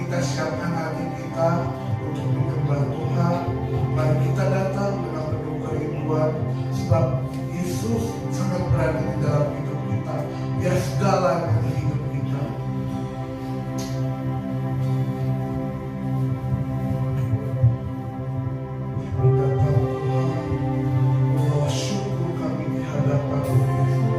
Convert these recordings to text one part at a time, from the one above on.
kita siapkan hati kita untuk menyembah Tuhan. Mari kita datang dengan penuh kerinduan, sebab Yesus sangat berada di dalam hidup kita. Dia segalanya di hidup kita. Kami datang Tuhan, membawa syukur kami di hadapan Yesus.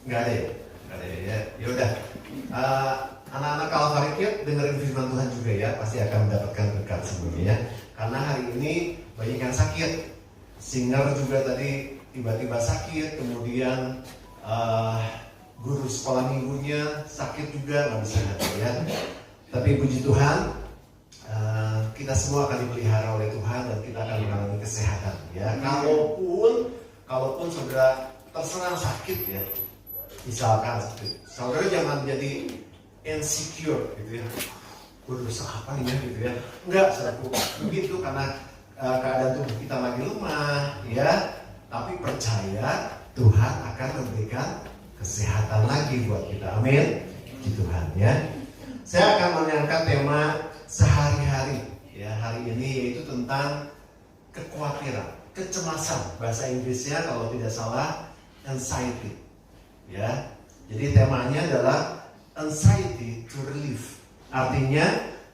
Nggak ada ya? Nggak ada ya. Ya udah. Anak-anak Calvary Kids dengerin firman Tuhan juga ya, pasti akan mendapatkan berkat semuanya ya. Karena hari ini banyak yang sakit. Singer juga tadi tiba-tiba sakit, kemudian guru sekolah minggunya sakit juga, nggak bisa datang ya. Tapi puji Tuhan, kita semua akan dipelihara oleh Tuhan dan kita akan mengalami kesehatan ya. Kalaupun saudara terserang sakit ya, misalkan Saudara jangan jadi insecure gitu ya. Dosa apa nih ya gitu ya. Enggak, saudaraku. Begitu karena keadaan tubuh kita lagi lemah ya. Tapi percaya Tuhan akan memberikan kesehatan lagi buat kita. Amin. Puji Tuhan ya. Saya akan mengangkat tema sehari-hari ya hari ini, yaitu tentang kekhawatiran, kecemasan. Bahasa Inggrisnya kalau tidak salah anxiety. Ya. Jadi temanya adalah anxiety to relief. Artinya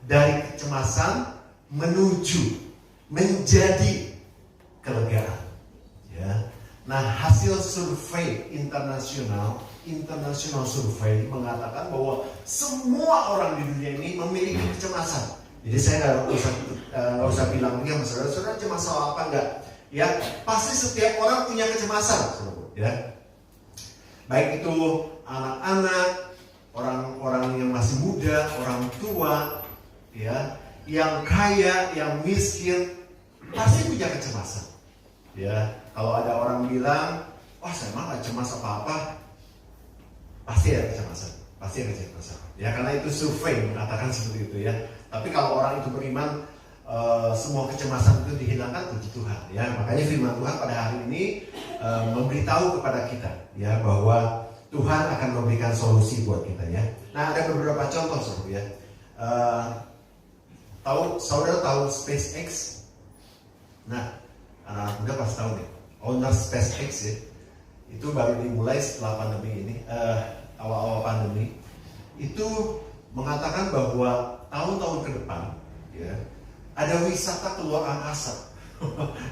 dari kecemasan menuju menjadi kelegaan. Ya. Nah, hasil survei internasional survei mengatakan bahwa semua orang di dunia ini memiliki kecemasan. Jadi saya nggak usah bilang lagi sama saudara cemas soal apa enggak. Ya, pasti setiap orang punya kecemasan, ya. Baik itu anak-anak, orang-orang yang masih muda, orang tua, ya, yang kaya, yang miskin, pasti punya kecemasan. Ya, kalau ada orang bilang, wah saya mah gak cemas apa-apa, pasti ada kecemasan. Ya, karena itu survei mengatakan seperti itu ya. Tapi kalau orang itu beriman, semua kecemasan itu dihilangkan, puji Tuhan. Ya, makanya firman Tuhan pada hari ini memberitahu kepada kita, ya, bahwa Tuhan akan memberikan solusi buat kita ya. Nah, ada beberapa contoh saudara ya. Saudara tahu SpaceX? Nah, anak muda pasti tahu nih. Owner SpaceX ya, itu baru dimulai setelah pandemi ini, awal-awal pandemi. Itu mengatakan bahwa tahun-tahun ke depan, ya, ada wisata keluar angkasa.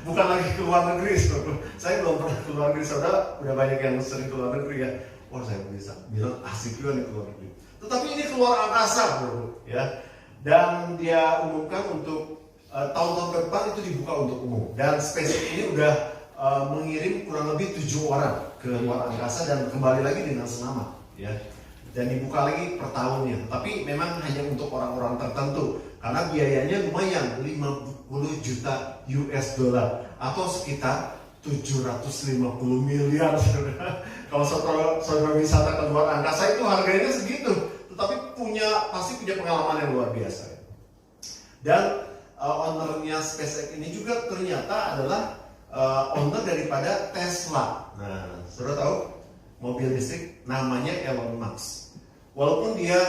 Bukan lagi ke luar negeri, saudara. Saya belum pernah ke luar negeri, saudara. Udah banyak yang sering ke luar negeri ya. Wah, saya bisa bilang asik juga nih keluar negeri. Tetapi ini keluar angkasa, bro, ya. Dan dia umumkan untuk tahun-tahun ke depan itu dibuka untuk umum. Dan SpaceX ini udah mengirim kurang lebih 7 orang ke luar angkasa dan kembali lagi dengan selamat, ya. Dan dibuka lagi per tahunnya. Tapi memang hanya untuk orang-orang tertentu karena biayanya lumayan, 50 juta US dollar atau sekitar 750 miliar. Kalau saudara wisata ke luar angkasa itu harganya segitu, tetapi pasti punya pengalaman yang luar biasa. Dan ownernya SpaceX ini juga ternyata adalah owner daripada Tesla. Nah, saudara tahu mobil listrik namanya Elon Musk. Walaupun dia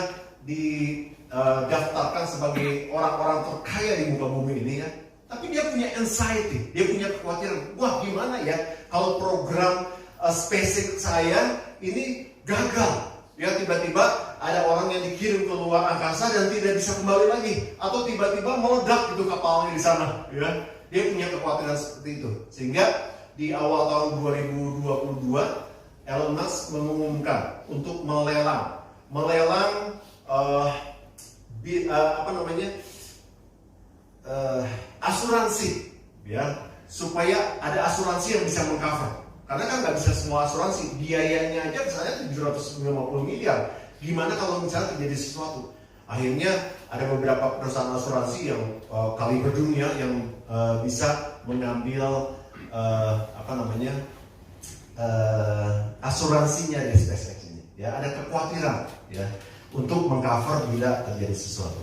didaftarkan sebagai orang-orang terkaya di muka bumi ini ya, tapi dia punya anxiety, dia punya kekhawatiran. Wah, gimana ya kalau program SpaceX saya ini gagal? Ya, tiba-tiba ada orang yang dikirim ke luar angkasa dan tidak bisa kembali lagi, atau tiba-tiba meledak itu kapalnya di sana. Ya, dia punya kekhawatiran seperti itu. Sehingga di awal tahun 2022 Elon Musk mengumumkan untuk melelang asuransi, ya, supaya ada asuransi yang bisa mengcover. Karena kan nggak bisa semua asuransi, biayanya aja misalnya 750 miliar. Gimana kalau misalnya terjadi sesuatu? Akhirnya ada beberapa perusahaan asuransi yang kaliber dunia yang bisa mengambil asuransinya dari SpaceX ini. Ya, ada kekhawatiran ya untuk mengcover bila terjadi sesuatu.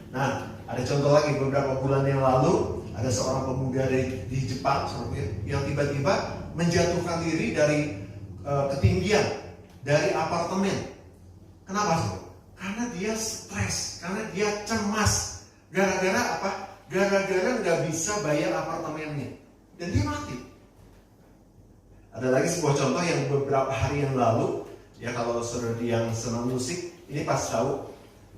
Nah, ada contoh lagi beberapa bulan yang lalu ada seorang pemuda di Jepang yang tiba-tiba menjatuhkan diri dari ketinggian dari apartemen. Kenapa sih? Karena dia stres, karena dia cemas. Gara-gara apa? Gara-gara nggak bisa bayar apartemennya dan dia mati. Ada lagi sebuah contoh yang beberapa hari yang lalu, ya, kalau saudara yang senang musik, ini pas tahu,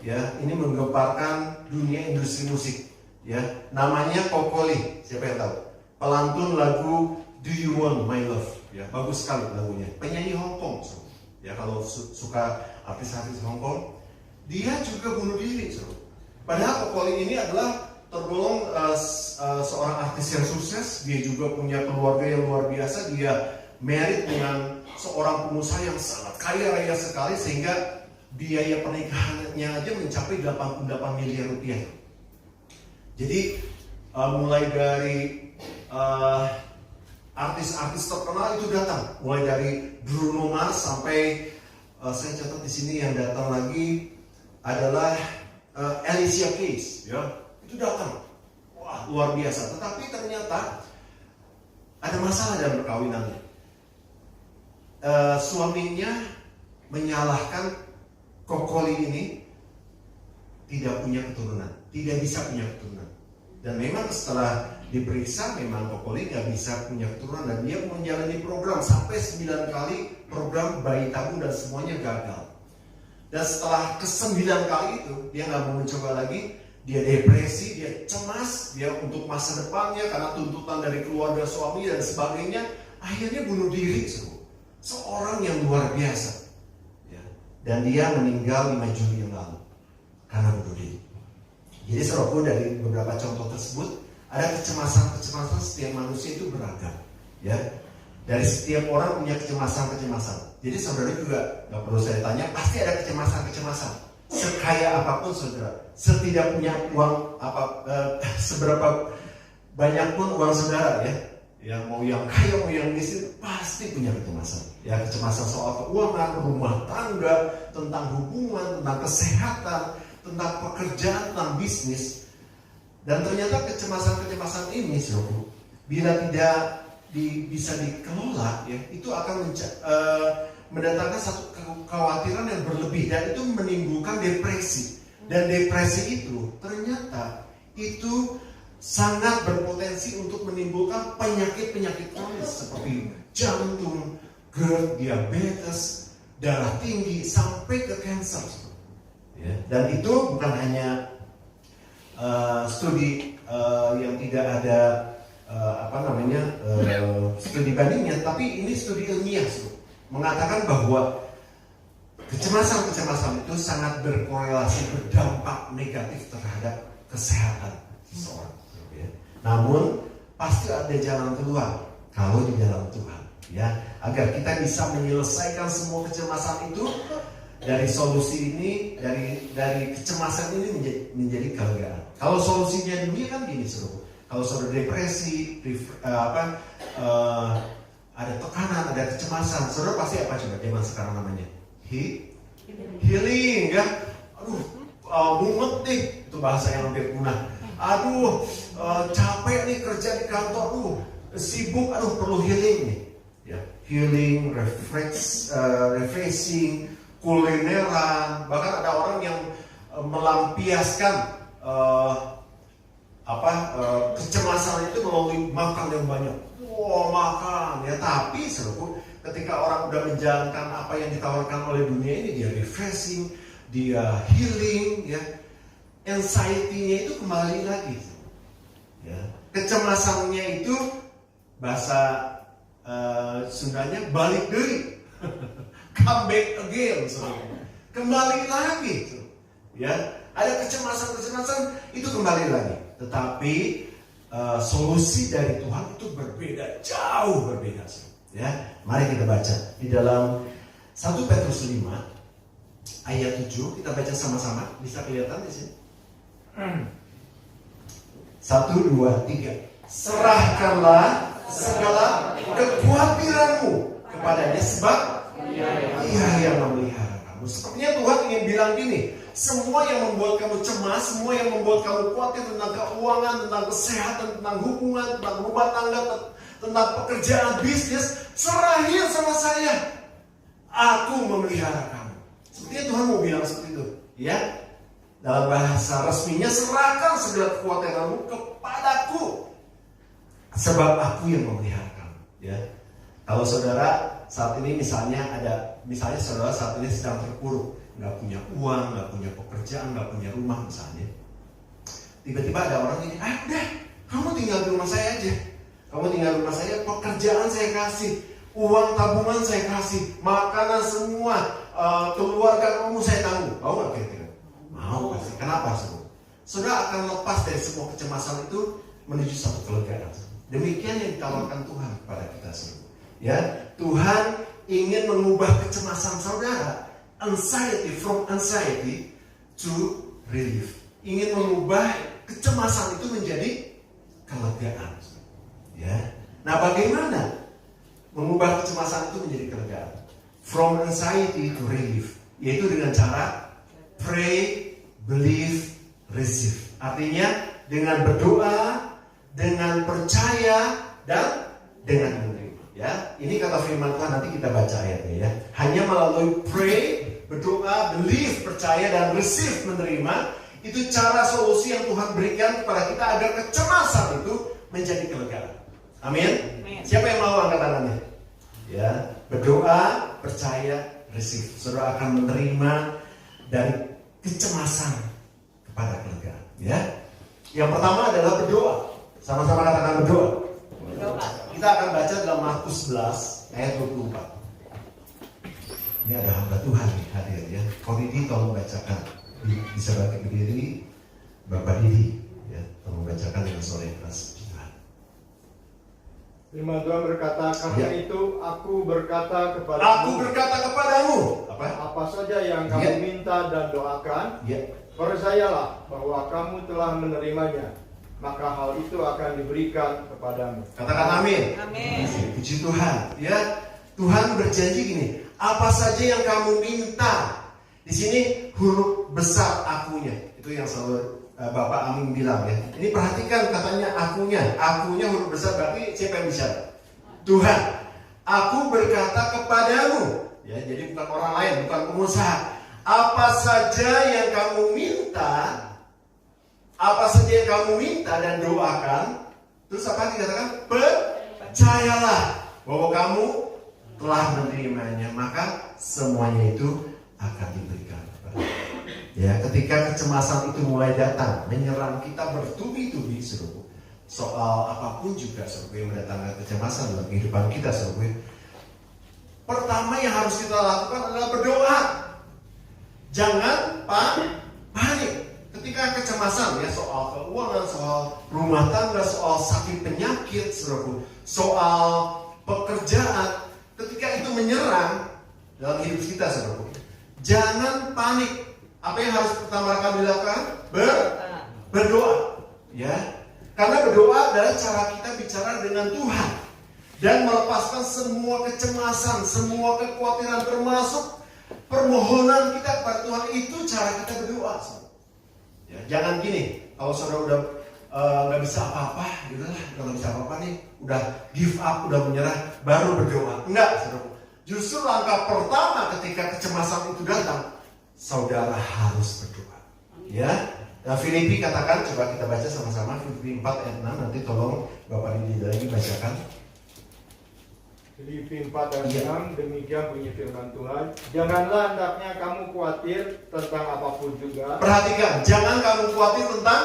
ya, ini menggemparkan dunia industri musik, ya, namanya Kokoli. Siapa yang tahu? Pelantun lagu Do You Want My Love, ya, bagus sekali lagunya. Penyanyi Hong Kong, ya, kalau suka artis-artis Hong Kong, dia juga bunuh diri, Padahal Kokoli ini adalah tergolong seorang artis yang sukses. Dia juga punya keluarga yang luar biasa. Dia married dengan seorang pengusaha yang sangat kaya raya sekali, sehingga biaya pernikahannya aja mencapai 88 miliar rupiah. Jadi mulai dari artis-artis terkenal itu datang, mulai dari Bruno Mars sampai saya catat di sini yang datang lagi adalah Alicia Keys, ya. Itu datang. Wah, luar biasa. Tetapi ternyata ada masalah dalam perkawinannya. Suaminya menyalahkan Kokoli ini tidak punya keturunan, tidak bisa punya keturunan. Dan memang setelah diperiksa, memang Kokoli nggak bisa punya keturunan, dan dia menjalani program sampai 9 kali program bayi tabung dan semuanya gagal. Dan setelah ke-9 kali itu, dia nggak mau mencoba lagi, dia depresi, dia cemas, dia untuk masa depannya karena tuntutan dari keluarga suami dan sebagainya, akhirnya bunuh diri. Seorang yang luar biasa. Ya. Dan dia meninggal 5 Juli yang lalu karena bunuh diri. Jadi saudaraku, dari beberapa contoh tersebut, ada kecemasan-kecemasan setiap manusia itu beragam. Ya. Dari setiap orang punya kecemasan-kecemasan. Jadi saudara juga, gak perlu saya tanya, pasti ada kecemasan-kecemasan. Sekaya apapun saudara, setidak punya uang seberapa banyak pun uang saudara, ya. Yang mau yang kaya, mau yang miskin, pasti punya kecemasan. Ya, kecemasan soal keuangan, rumah tangga, tentang hubungan, tentang kesehatan, tentang pekerjaan, tentang bisnis. Dan ternyata kecemasan-kecemasan ini, saudara, bila tidak bisa dikelola, ya, itu akan mendatangkan satu kekhawatiran yang berlebih, dan itu menimbulkan depresi. Dan depresi itu ternyata itu sangat berpotensi untuk menimbulkan penyakit-penyakit kronis seperti jantung, GERD, diabetes, darah tinggi, sampai ke kanker. Ya. Dan itu bukan hanya studi yang tidak ada studi bandingnya, tapi ini studi ilmiah mengatakan bahwa kecemasan-kecemasan itu sangat berkorelasi, berdampak negatif terhadap kesehatan seseorang. Namun pasti ada jalan keluar kalau di dalam Tuhan, ya, agar kita bisa menyelesaikan semua kecemasan itu. Dari solusi ini, dari kecemasan ini menjadi kelegaan. Kalau solusinya dunia kan gini, saudara. Kalau saudara depresi, ada tekanan, ada kecemasan, saudara pasti apa coba zaman sekarang namanya? Healing, ya. Mumet nih, itu bahasa yang hampir punah. Capek nih kerja di kantor, sibuk, perlu healing nih. Ya, healing, refreshing, kulineran, bahkan ada orang yang melampiaskan kecemasan itu melalui makan yang banyak. Makan ya, tapi seluruh ketika orang udah menjalankan apa yang ditawarkan oleh dunia ini, dia refreshing, dia healing, ya, anxiety-nya itu kembali lagi, ya, kecemasannya itu bahasa Sundanya balik deui. Come back again, kembali lagi, ya. Ada kecemasan itu kembali lagi. Tetapi solusi dari Tuhan itu berbeda, jauh berbeda, ya. Mari kita baca di dalam 1 Petrus 5 ayat 7, kita baca sama-sama. Bisa kelihatan di sini. 1, 2, 3. Serahkanlah segala kekhawatiranmu kepadanya, sebab Ia yang memelihara kamu. Sepertinya Tuhan ingin bilang gini, semua yang membuat kamu cemas, semua yang membuat kamu khawatir tentang keuangan, tentang kesehatan, tentang hubungan, tentang rumah tangga, tentang pekerjaan, bisnis, serahin sama saya. Aku memelihara kamu. Sepertinya Tuhan mau bilang seperti itu, ya. Dalam bahasa resminya, serahkan segala kekhawatiranmu kepadaku, sebab aku yang memelihara kamu, ya. Kalau saudara saat ini misalnya saudara saat ini sedang terpuruk, nggak punya uang, nggak punya pekerjaan, nggak punya rumah misalnya. Tiba-tiba ada orang ini, udah, kamu tinggal di rumah saya aja. Kamu tinggal di rumah saya, pekerjaan saya kasih, uang tabungan saya kasih, makanan semua, keluarga kamu saya tanggung. Mau nggak kira-kira? Mau pasti. Kenapa, saudara? Saudara akan lepas dari semua kecemasan itu menuju satu kelegaan. Demikian yang ditawarkan Tuhan kepada kita semua. Ya, Tuhan ingin mengubah kecemasan saudara, from anxiety to relief. Ingin mengubah kecemasan itu menjadi kelegaan. Ya. Nah, bagaimana mengubah kecemasan itu menjadi kelegaan? from anxiety to relief. Yaitu dengan cara pray, believe, receive. Artinya dengan berdoa, dengan percaya, dan dengan menerima. Ya, ini kata firman Tuhan, nanti kita baca ayatnya ya. Hanya melalui pray, berdoa, believe, percaya, dan receive, menerima, itu cara solusi yang Tuhan berikan kepada kita agar kecemasan itu menjadi kelegaan. Amin. Siapa yang mau angkat tangannya? Ya, berdoa, percaya, receive. Saudara akan menerima dari kecemasan kepada kelegaan. Ya. Yang pertama adalah berdoa. Sama-sama katakan berdoa. Kita akan baca dalam Markus 11 ayat 24. Ini ada hamba Tuhan nih hadir ya. Kau Didi tolong bacakan. Bisa bagi berdiri, Bapak Didi ya, tolong bacakan dengan suara yang keras. Firman Tuhan berkata, karena itu aku berkata kepadamu. Aku berkata kepadamu. Apa saja yang kamu minta dan doakan, percayalah bahwa kamu telah menerimanya, maka hal itu akan diberikan kepadamu. Katakan amin. Amin. Puji Tuhan. Ya, Tuhan berjanji gini, apa saja yang kamu minta. Di sini huruf besar akunya. Itu yang selalu Bapak Amin bilang ya. Ini perhatikan katanya akunya. Akunya huruf besar berarti siapa yang bicara? Tuhan. Aku berkata kepadamu. Ya, jadi bukan orang lain, bukan pengusaha. Apa saja yang kamu minta, apa saja yang kamu minta dan doakan, terus apa dikatakan? Percayalah bahwa kamu telah menerimanya, maka semuanya itu akan diberikan kepada kita. Ya, ketika kecemasan itu mulai datang, menyerang kita bertubi-tubi, saudara, soal apapun juga, saudara, yang mendatangkan kecemasan dalam kehidupan kita, saudara. Pertama yang harus kita lakukan adalah berdoa. Jangan panik. Ketika kecemasan ya, soal keuangan, soal rumah tangga, soal sakit penyakit, saudara, soal pekerjaan, ketika itu menyerang dalam hidup kita, saudara, jangan panik. Apa yang harus pertama kali dilakukan? Berdoa. Ya. Karena berdoa adalah cara kita bicara dengan Tuhan dan melepaskan semua kecemasan, semua kekhawatiran, termasuk permohonan kita kepada Tuhan. Itu cara kita berdoa. Ya, jangan gini, kalau saudara udah nggak bisa apa-apa, gitu lah, udah nggak bisa apa-apa nih, udah give up, udah menyerah, baru berdoa. Enggak, saudara. Justru langkah pertama ketika kecemasan itu datang, saudara harus berdoa. Ya. Nah, Filipi katakan, coba kita baca sama-sama Filipi 4 ayat 6, nanti tolong Bapak Didi lagi bacakan. Filipi 4 ayat 6, demikian bunyi firman Tuhan. Janganlah hendaknya kamu khawatir tentang apapun juga. Perhatikan, jangan kamu khawatir tentang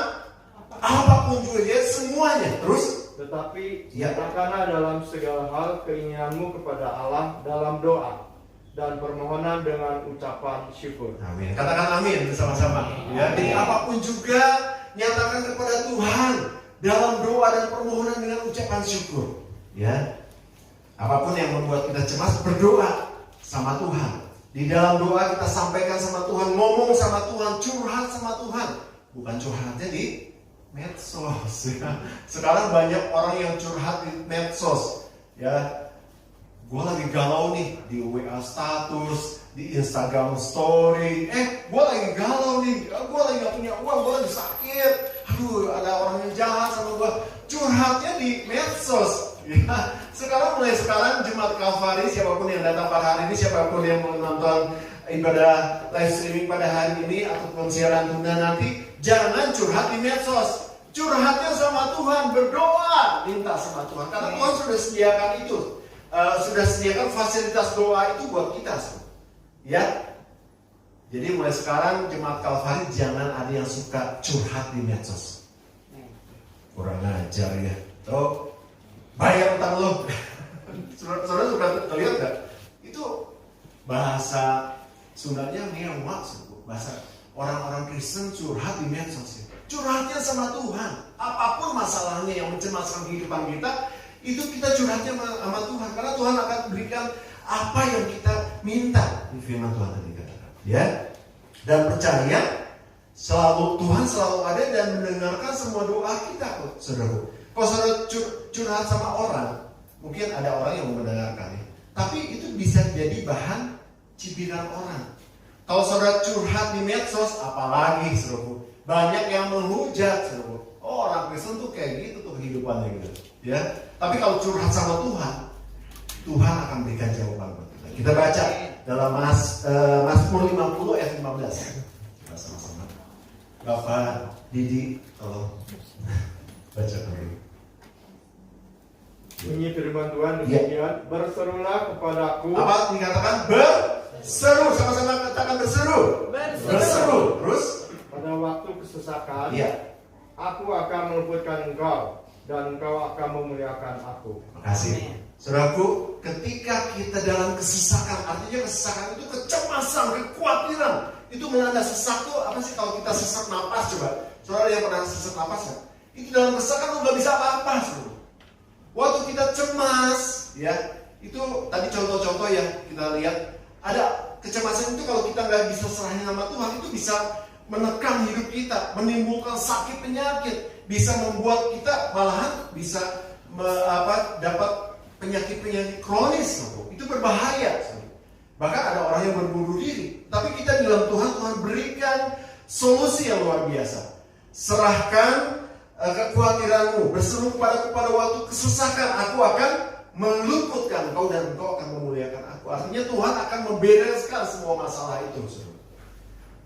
apapun juga, ya, semuanya. Terus Tetapi nyatakanlah dalam segala hal keinginanmu kepada Allah dalam doa dan permohonan dengan ucapan syukur. amin. Katakan amin bersama-sama. Ya, jadi apapun juga nyatakan kepada Tuhan dalam doa dan permohonan dengan ucapan syukur. Ya. Apapun yang membuat kita cemas, berdoa sama Tuhan. Di dalam doa kita sampaikan sama Tuhan, ngomong sama Tuhan, curhat sama Tuhan. Bukan curhatnya di medsos. Ya. Sekarang banyak orang yang curhat di medsos. Ya. Gue lagi galau nih di WA status, di Instagram story. Gue lagi galau nih, gue lagi gak punya uang, gue lagi sakit. Aduh, ada orang yang jahat sama gue. Curhatnya di medsos. Ya. Mulai sekarang Jemaat Kalvari, siapapun yang datang pada hari ini, siapapun yang mau nonton ibadah live streaming pada hari ini ataupun siaran tunda nanti, jangan curhat di medsos. Curhatnya sama Tuhan, berdoa, minta sama Tuhan. Karena Tuhan sudah sediakan itu. Sudah sediakan fasilitas doa itu buat kita, ya. Jadi mulai sekarang Jemaat Kalvari jangan ada yang suka curhat di medsos. Kurang ajar ya. Tuh, bayar utang lo. Saudara sudah lihat nggak? Itu bahasa Sundanya mewah, bahasa orang-orang Kristen curhat di medsos. Curhatnya sama Tuhan. Apapun masalahnya yang mencemaskan kehidupan kita, itu kita curhatnya sama Tuhan, karena Tuhan akan berikan apa yang kita minta. Ini firman Tuhan tadi katakan, ya. Dan percaya Tuhan selalu ada dan mendengarkan semua doa kita, saudara. Kalau saudara curhat sama orang, mungkin ada orang yang mau mendengarkan, Tapi itu bisa jadi bahan cibiran orang. Kalau saudara curhat di medsos, apalagi saudara, banyak yang menghujat saudara. Oh, orang Kristen tuh kayak gitu tuh kehidupannya gitu, ya. Tapi kalau curhat sama Tuhan, Tuhan akan berikan jawaban buat kita. Kita baca dalam Mazmur 50 ayat 15. Kita sama-sama. Bapak Didi, tolong baca dulu. Bunyi firman Tuhan demikian, berserulah kepadaku. Apa dikatakan? Berseru, sama-sama katakan berseru. Berseru. Terus? Pada waktu kesesakan, Iya. aku akan meluputkan engkau, dan engkau akan memuliakan aku. Makasih. Saudaraku, ketika kita dalam kesesakan, artinya kesesakan itu kecemasan, kekhawatiran. Itu melanda sesak tuh apa sih kalau kita sesak napas coba? Saudara yang pernah sesak napas ya? Itu dalam kesesakan tuh nggak bisa apa-apa. Waktu kita cemas, ya itu tadi contoh-contoh yang kita lihat ada kecemasan itu kalau kita nggak bisa serahin sama Tuhan itu bisa menekan hidup kita, menimbulkan sakit penyakit, bisa membuat kita malahan bisa dapat penyakit-penyakit kronis, itu berbahaya. Bahkan ada orang yang berbunuh diri. Tapi kita di dalam Tuhan, Tuhan berikan solusi yang luar biasa. Serahkan kekhawatiranmu, berseru kepadaku pada waktu kesesakan, aku akan meluputkan engkau dan engkau akan memuliakan aku. Artinya Tuhan akan membereskan semua masalah itu, saudara.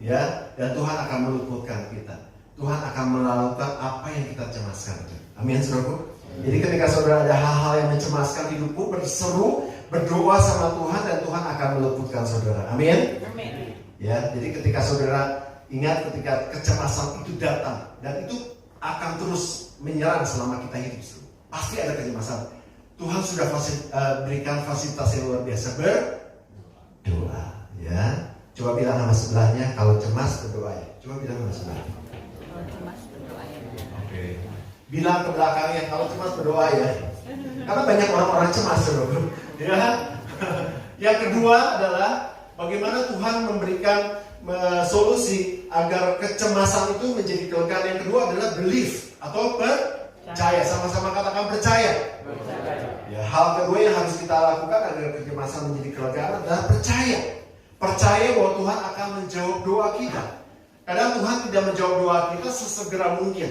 Ya, dan Tuhan akan meluputkan kita. Tuhan akan melakukan apa yang kita cemaskan. Amin, saudaraku. Jadi ketika saudara ada hal-hal yang mencemaskan hidupmu, berseru, berdoa sama Tuhan dan Tuhan akan meluputkan saudara. Amin. Amin. Ya, jadi ketika saudara ingat ketika kecemasan itu datang dan itu akan terus menyerang selama kita hidup. Pasti ada kecemasan. Tuhan sudah berikan fasilitas yang luar biasa, berdoa. Ya, coba bilang sama sebelahnya kalau cemas berdoa ya. Coba bilang sama sebelahnya. Kalau cemas berdoa ya. Oke. Bilang ke belakangnya kalau cemas berdoa ya. Karena banyak orang-orang cemas saudara. Ya. Yang kedua adalah bagaimana Tuhan memberikan solusi agar kecemasan itu menjadi kelegaan. Yang kedua adalah belief atau percaya. Sama-sama katakan percaya. Ya, hal kedua yang harus kita lakukan agar kecemasan menjadi kelegaan adalah percaya. Percaya bahwa Tuhan akan menjawab doa kita. Kadang Tuhan tidak menjawab doa kita sesegera mungkin.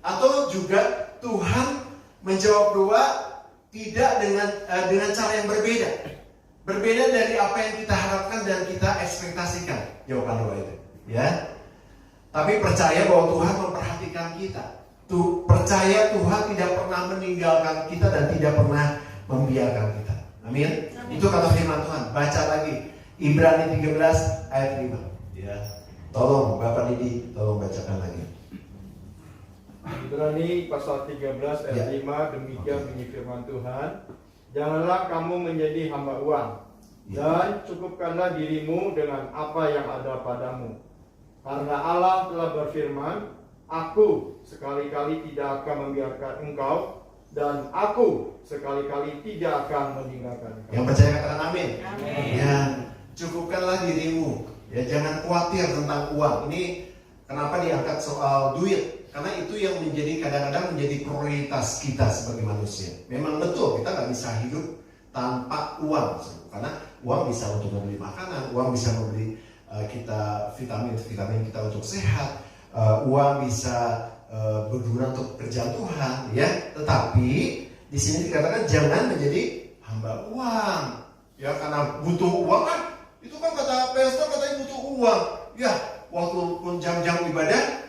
Atau juga Tuhan menjawab doa tidak dengan cara yang berbeda. Berbeda dari apa yang kita harapkan dan kita ekspektasikan jawaban doa itu, ya. Tapi percaya bahwa Tuhan memperhatikan kita. Percaya Tuhan tidak pernah meninggalkan kita dan tidak pernah membiarkan kita. Amin. Itu kata firman Tuhan. Baca lagi Ibrani 13 ayat 5. Ya. Tolong Bapak Didi, tolong bacakan lagi. Ibrani pasal 13 ayat 5, demikian bunyi firman Tuhan. Janganlah kamu menjadi hamba uang, dan cukupkanlah dirimu dengan apa yang ada padamu. Karena Allah telah berfirman, aku sekali-kali tidak akan membiarkan engkau, dan aku sekali-kali tidak akan meninggalkan engkau. Yang percaya katakan amin. Amin. Ya, cukupkanlah dirimu. Ya, jangan khawatir tentang uang. Ini kenapa diangkat soal duit? Karena itu yang menjadi kadang-kadang menjadi prioritas kita sebagai manusia. Memang betul kita nggak bisa hidup tanpa uang, karena uang bisa untuk membeli makanan, uang bisa membeli kita vitamin kita untuk sehat, uang bisa berguna untuk kerjaan Tuhan, ya. Tetapi di sini dikatakan jangan menjadi hamba uang, ya, karena butuh uang kan. Itu kan kata pastor katanya butuh uang, ya. Walaupun jam-jam ibadah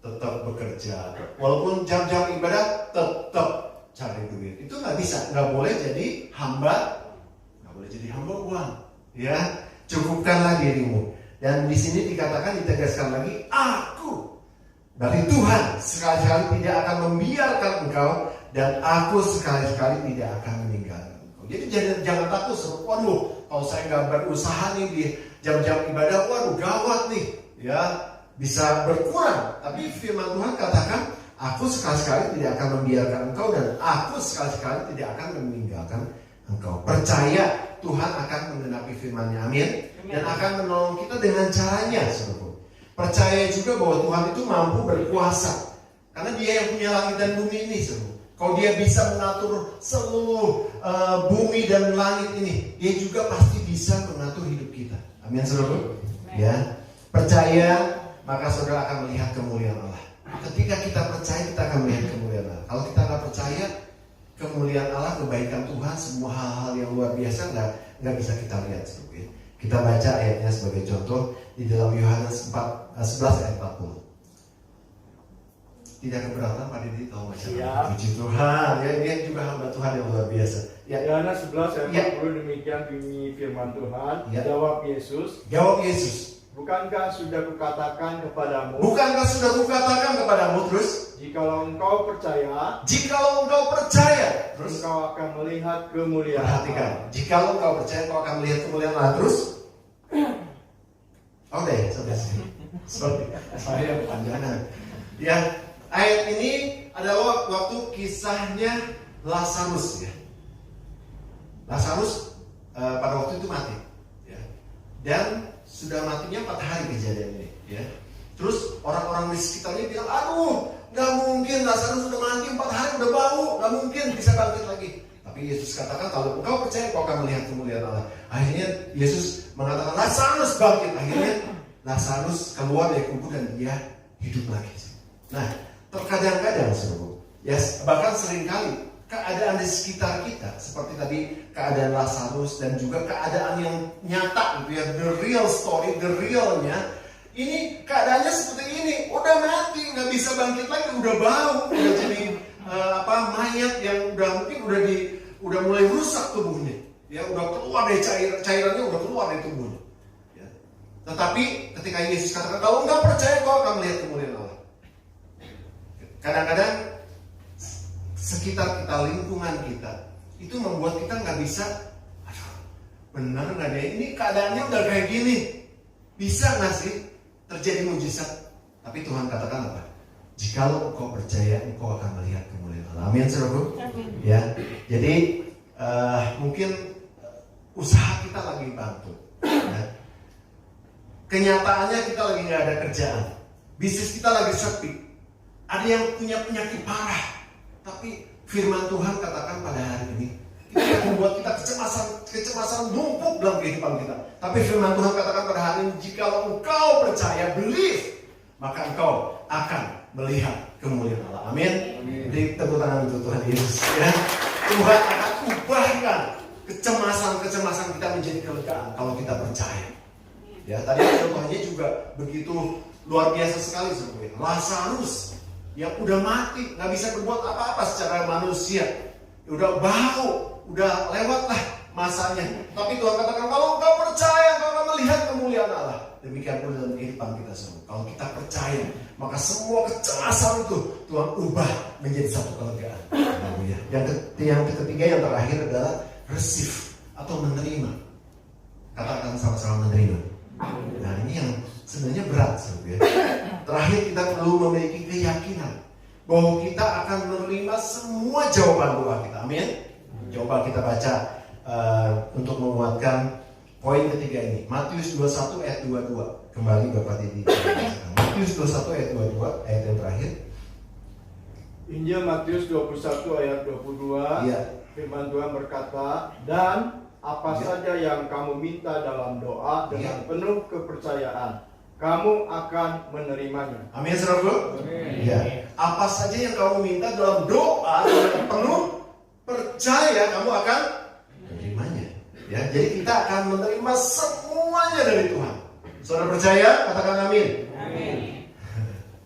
tetap bekerja, walaupun jam-jam ibadah tetap cari duit. Itu nggak bisa, nggak boleh jadi hamba, uang. Ya, cukupkanlah dirimu. Dan di sini dikatakan, ditegaskan lagi, aku dari Tuhan sekali-sekali tidak akan membiarkan engkau, dan aku sekali-sekali tidak akan meninggalkan engkau. Jadi jangan takut. Waduh, kalau saya nggak berusaha nih di jam-jam ibadah, waduh gawat nih, ya. Bisa berkurang, tapi firman Tuhan katakan, aku sekali-sekali tidak akan membiarkan engkau, dan aku sekali-sekali tidak akan meninggalkan engkau. Percaya Tuhan akan menggenapi firman-Nya, amin. Dan akan menolong kita dengan caranya, saudara. Percaya juga bahwa Tuhan itu mampu berkuasa, karena Dia yang punya langit dan bumi ini, saudara. Kalau dia bisa mengatur seluruh bumi dan langit ini, dia juga pasti bisa mengatur hidup kita. Amin, saudara. Ya, percaya maka saudara akan melihat kemuliaan Allah. Ketika kita percaya, kita akan melihat kemuliaan Allah. Kalau kita nggak percaya, kemuliaan Allah, kebaikan Tuhan, semua hal-hal yang luar biasa nggak bisa kita lihat. Saudara. Kita baca ayatnya sebagai contoh di dalam Yohanes 11 ayat 40. Tidak keberatan Pak Didi kalau baca. Puji Tuhan, ya ini juga hamba Tuhan yang luar biasa. Ya. Yohanes 11 ayat 40 demikian bunyi firman Tuhan. Ya. Jawab Yesus. Bukankah sudah kukatakan kepadamu? Terus? Jikalau engkau percaya, terus engkau akan melihat kemuliaan. Perhatikan, jikalau engkau percaya, engkau akan melihat kemuliaan Allah. Terus? Oke, sampai sini. Sorry, saya kepanjangan. Ya, ayat ini adalah waktu kisahnya Lazarus ya. Lazarus pada waktu itu mati, ya. Dan sudah matinya 4 hari kejadian ini, ya. Terus orang-orang di sekitarnya bilang, aduh, nggak mungkin Lazarus sudah mati 4 hari udah bau, nggak mungkin bisa bangkit lagi. Tapi Yesus katakan kalau engkau percaya, engkau akan melihat kemuliaan Allah. Akhirnya Yesus mengatakan Lazarus bangkit. Akhirnya Lazarus keluar dari kubur dan dia hidup lagi. Nah, terkadang-kadang saudara, ya bahkan seringkali keadaan di sekitar kita seperti tadi keadaan Lazarus dan juga keadaan yang nyata gitu ya, the real story, the realnya ini keadaannya seperti ini, udah mati nggak bisa bangkit lagi, udah bau, udah jadi mayat yang udah mulai rusak tubuhnya, ya udah keluar dari cairannya udah keluar dari tubuhnya. Ya. Tetapi ketika Yesus katakan kalau nggak percaya kau akan melihat kemuliaan Allah. Kadang-kadang sekitar kita, lingkungan kita itu membuat kita nggak bisa, benar nggak deh ini keadaannya udah kayak gini, bisa nggak sih terjadi mujizat? Tapi Tuhan katakan apa? Jikalau engkau percaya, engkau akan melihat kemuliaan Allah. Amin, saudaraku. Ya, jadi mungkin usaha kita lagi bantu. Ya. Kenyataannya kita lagi nggak ada kerjaan, bisnis kita lagi sepi, ada yang punya penyakit parah. Tapi firman Tuhan katakan pada hari ini itu yang membuat kita kecemasan numpuk dalam kehidupan kita. Tapi firman Tuhan katakan pada hari ini, jikalau engkau percaya, believe, maka engkau akan melihat kemuliaan Allah. Amin. Jadi tepuk tangan untuk Tuhan Yesus. Ya. Tuhan akan ubahkan kecemasan kita menjadi kelegaan kalau kita percaya. Ya, tadi contohnya juga begitu luar biasa sekali sebenarnya. Lazarus yang udah mati, nggak bisa berbuat apa-apa secara manusia, udah bau, udah lewat lah masanya. Tapi Tuhan katakan kalau engkau percaya, engkau akan melihat kemuliaan Allah. Demikian pun dalam kehidupan kita semua. Kalau kita percaya, maka semua kecemasan itu Tuhan ubah menjadi satu kelegaan. Yang ketiga, yang terakhir adalah receive atau menerima. Katakan sama-sama menerima. Nah ini yang sebenarnya berat sebenarnya. Terakhir kita perlu memiliki keyakinan bahwa kita akan menerima semua jawaban doa kita. Amin. Coba kita baca untuk menguatkan poin ketiga ini. Matius 21 ayat 22. Kembali Bapak Didi. Matius 21 ayat 22, ayat yang terakhir. Injil Matius 21 ayat 22. Iya. Firman Tuhan berkata, dan apa saja yang kamu minta dalam doa dengan penuh kepercayaan, kamu akan menerimanya. Amin, saudara. Ya. Apa saja yang kamu minta dalam doa dengan penuh percaya, kamu akan menerimanya. Ya, jadi kita akan menerima semuanya dari Tuhan. Saudara percaya? Katakan amin. Amin.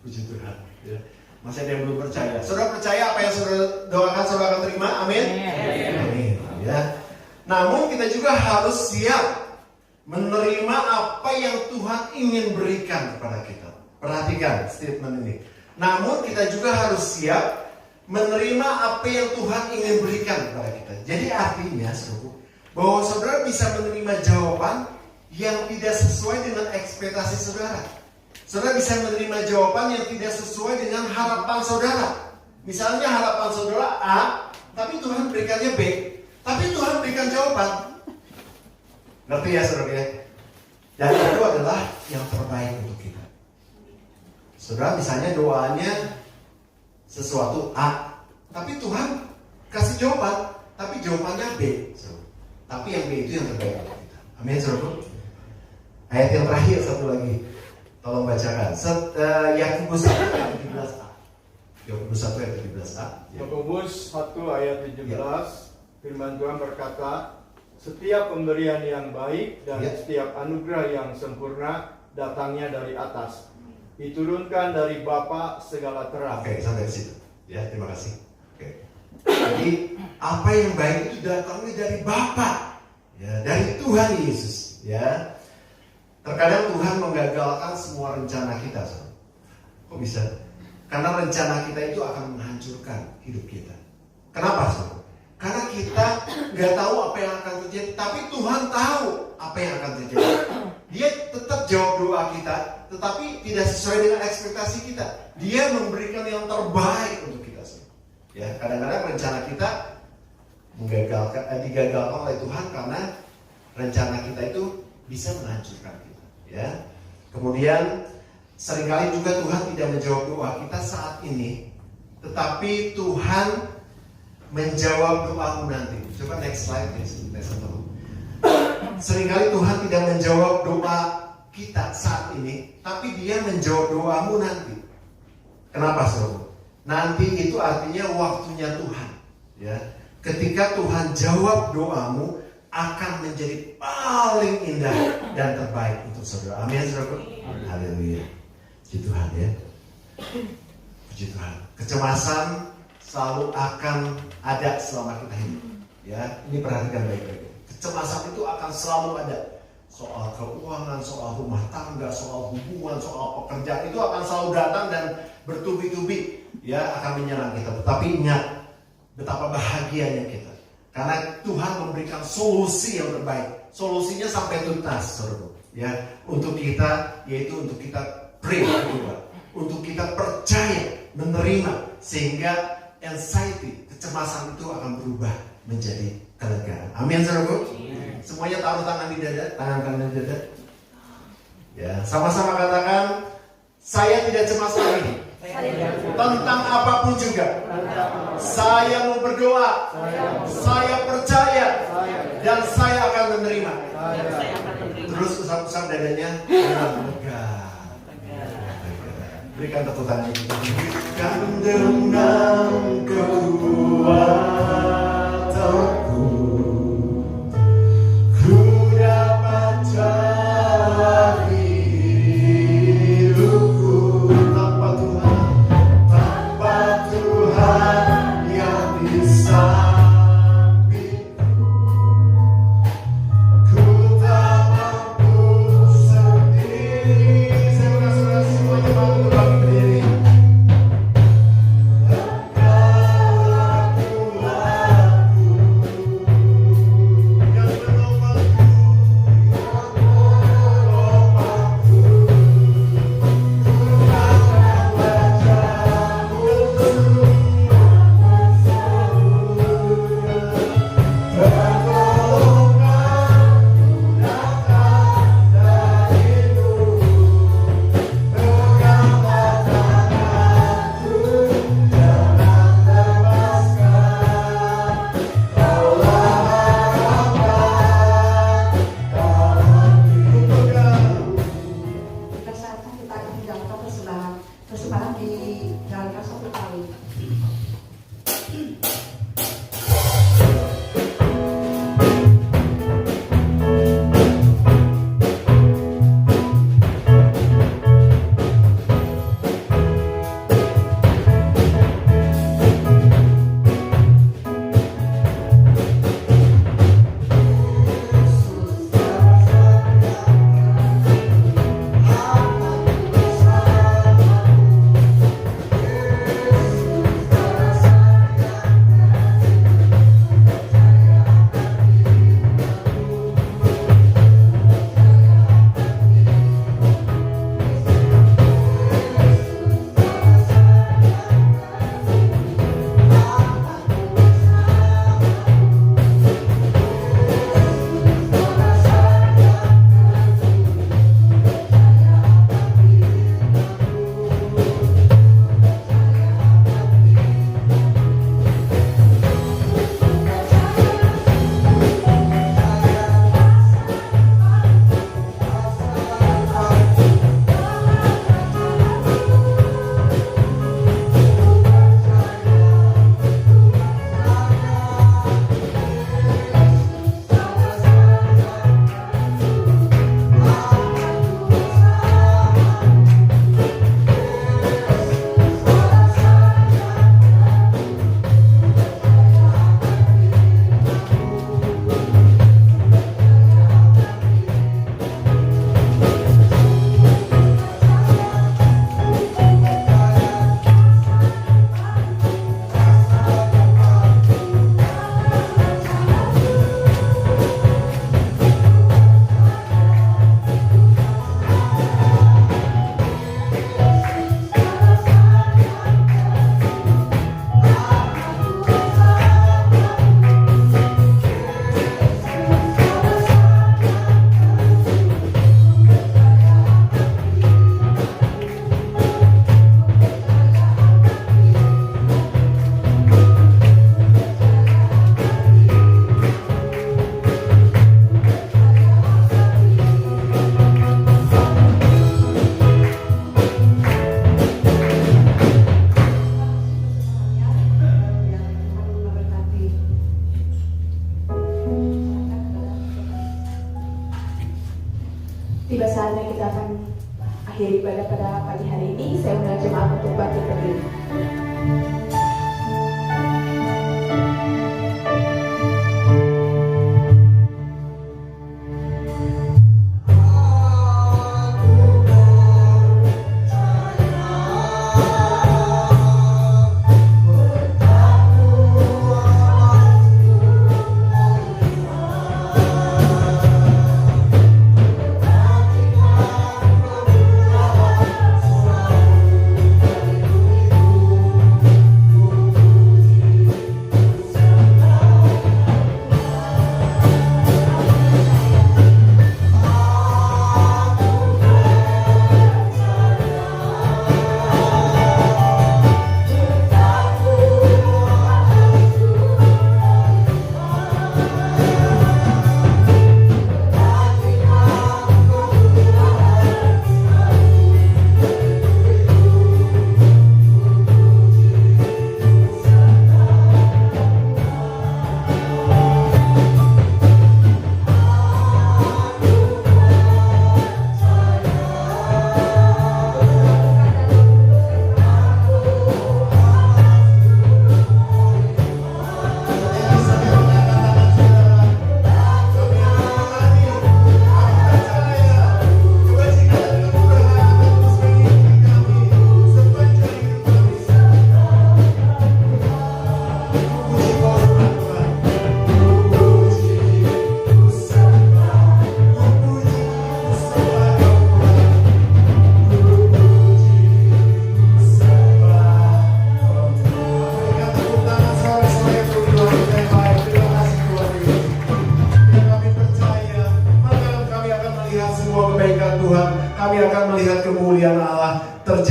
Puji Tuhan. Ya. Masih ada yang belum percaya. Saudara percaya apa yang saudara doakan, saudara akan terima? Amin. Amin. Ya. Namun kita juga harus siap menerima apa yang Tuhan ingin berikan kepada kita. Perhatikan statement ini. Namun kita juga harus siap menerima apa yang Tuhan ingin berikan kepada kita. Jadi artinya bahwa saudara bisa menerima jawaban yang tidak sesuai dengan ekspektasi saudara. Saudara bisa menerima jawaban yang tidak sesuai dengan harapan saudara. Misalnya harapan saudara A, tapi Tuhan berikannya B. Tapi Tuhan berikan jawaban. Ngerti ya saudara ya? Dan itu adalah yang terbaik untuk kita. Saudara misalnya doanya sesuatu A, Tapi Tuhan kasih jawaban, tapi jawabannya B. Tapi yang B itu yang terbaik untuk kita. Amin, saudara. Ayat yang terakhir satu lagi, tolong bacakan. Yakobus 1 ayat 17a. Yakobus 1 ayat 17a. Yakobus 1 ayat 17, firman Tuhan berkata, setiap pemberian yang baik dan setiap anugerah yang sempurna datangnya dari atas, diturunkan dari Bapa segala terang. Oke, sampai di situ. Ya, terima kasih. Oke. Jadi apa yang baik itu datangnya dari Bapa, ya, dari Tuhan Yesus. Ya. Terkadang Tuhan menggagalkan semua rencana kita. Kok bisa? Karena rencana kita itu akan menghancurkan hidup kita. Kenapa, saudara? Karena kita nggak tahu apa yang akan terjadi, tapi Tuhan tahu apa yang akan terjadi. Dia tetap jawab doa kita, tetapi tidak sesuai dengan ekspektasi kita. Dia memberikan yang terbaik untuk kita. Ya, kadang-kadang rencana kita digagalkan oleh Tuhan karena rencana kita itu bisa menghancurkan kita. Ya, kemudian seringkali juga Tuhan tidak menjawab doa kita saat ini, tetapi Tuhan menjawab doamu nanti. Coba next slide, next slide. Seringkali Tuhan tidak menjawab doa kita saat ini, tapi Dia menjawab doamu nanti. Kenapa, saudara? Nanti itu artinya waktunya Tuhan. Ya, ketika Tuhan jawab doamu, akan menjadi paling indah dan terbaik untuk saudara. Amin, saudara. Haleluya. Puji Tuhan, ya. Puji Tuhan. Kecemasan selalu akan ada selama kita hidup. Ya, ini perhatikan baik-baik. Kecemasan itu akan selalu ada. Soal keuangan, soal rumah tangga, soal hubungan, soal pekerjaan itu akan selalu datang dan bertubi-tubi, ya, akan menyerang kita. Tetapi ingat betapa bahagianya kita, karena Tuhan memberikan solusi yang terbaik. Solusinya sampai tuntas, saudara. Ya, untuk kita, yaitu untuk kita pray, untuk kita percaya, menerima, sehingga anxiety, kecemasan itu akan berubah menjadi kelegaan. Amin, saudara. Semuanya taruh tangan di dada, tangan kanan di dada. Ya, sama-sama katakan, saya tidak cemas lagi tentang apapun juga. Saya mau berdoa, saya percaya, dan saya akan menerima. Terus usap-usap dadanya, lega. Berikan tepuk tangan. Berikan dengan kekuatanku, ku dapat jalani hidupku tanpa Tuhan, tanpa Tuhan yang di sampingku. Ku tak mampu sendiri. Saya udah semuanya bangun berdiri. Engkau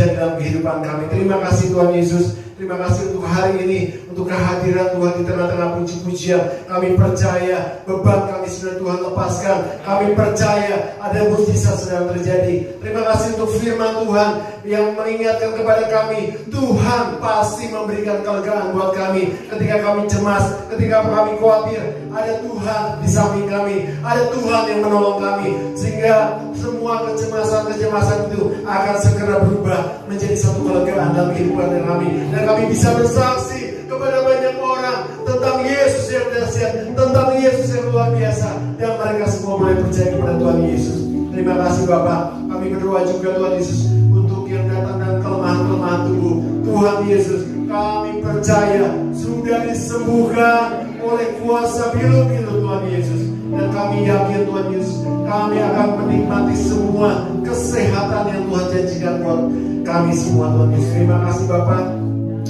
terjadi dalam kehidupan kami. Terima kasih Tuhan Yesus. Terima kasih untuk hari ini, untuk kehadiran Tuhan di tengah-tengah puji-pujian. Kami percaya beban kami sudah Tuhan lepaskan. Kami percaya ada mujizat sedang terjadi. Terima kasih untuk firman Tuhan yang mengingatkan kepada kami, Tuhan pasti memberikan kelegaan buat kami. Ketika kami cemas, ketika kami khawatir, ada Tuhan di samping kami. Ada Tuhan yang menolong kami. Sehingga semua kecemasan itu akan segera berubah menjadi satu kelegaan dalam kehidupan kami. Dan kami bisa bersaksi kepada banyak orang tentang Yesus yang dahsyat, tentang Yesus yang luar biasa, dan mereka semua boleh percaya kepada Tuhan Yesus. Terima kasih Bapak. Kami berdoa juga Tuhan Yesus untuk yang datang dan kelemahan-kelemahan tubuh. Tuhan Yesus, kami percaya sudah disembuhkan oleh kuasa biru-biru Tuhan Yesus. Dan kami yakin Tuhan Yesus, kami akan menikmati semua kesehatan yang Tuhan janjikan buat kami semua Tuhan Yesus. Terima kasih Bapak.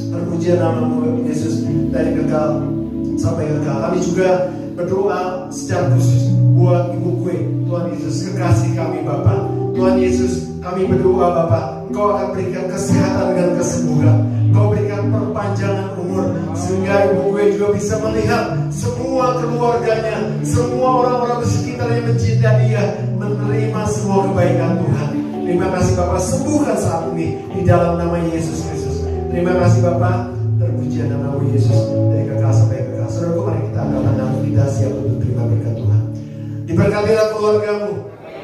Terpuji nama-Mu Yesus dari kekal sampai kekal. Kami juga berdoa secara khusus buat ibu gue Tuhan Yesus, kekasih kami Bapak. Tuhan Yesus, kami berdoa Bapak, Engkau akan berikan kesehatan dan kesembuhan. Engkau berikan perpanjangan umur sehingga ibu gue juga bisa melihat semua keluarganya, semua orang-orang di sekitar yang mencintai dia menerima semua kebaikan Tuhan. Terima kasih Bapak, sembuhkan saat ini di dalam nama Yesus Kristus. Terima kasih Bapak, terpuji nama-Mu Yesus dari kekal sampai kekal. Saudaraku, mari kita angkat tangan, kita siap untuk terima berkat Tuhan. Diberkatilah keluargamu,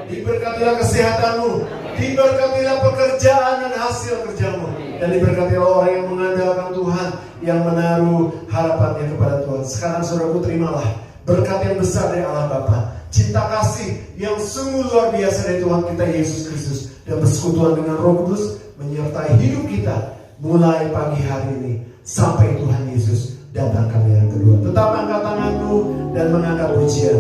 diberkatilah kesehatanmu, diberkatilah pekerjaan dan hasil kerjamu, dan diberkatilah orang yang mengandalkan Tuhan, yang menaruh harapannya kepada Tuhan. Sekarang saudaraku, terimalah berkat yang besar dari Allah Bapa, cinta kasih yang sungguh luar biasa dari Tuhan kita Yesus Kristus, dan persekutuan dengan Roh Kudus menyertai hidup kita mulai pagi hari ini sampai Tuhan Yesus datang kali yang kedua. Tetap angkat tanganmu dan mengangkat pujian.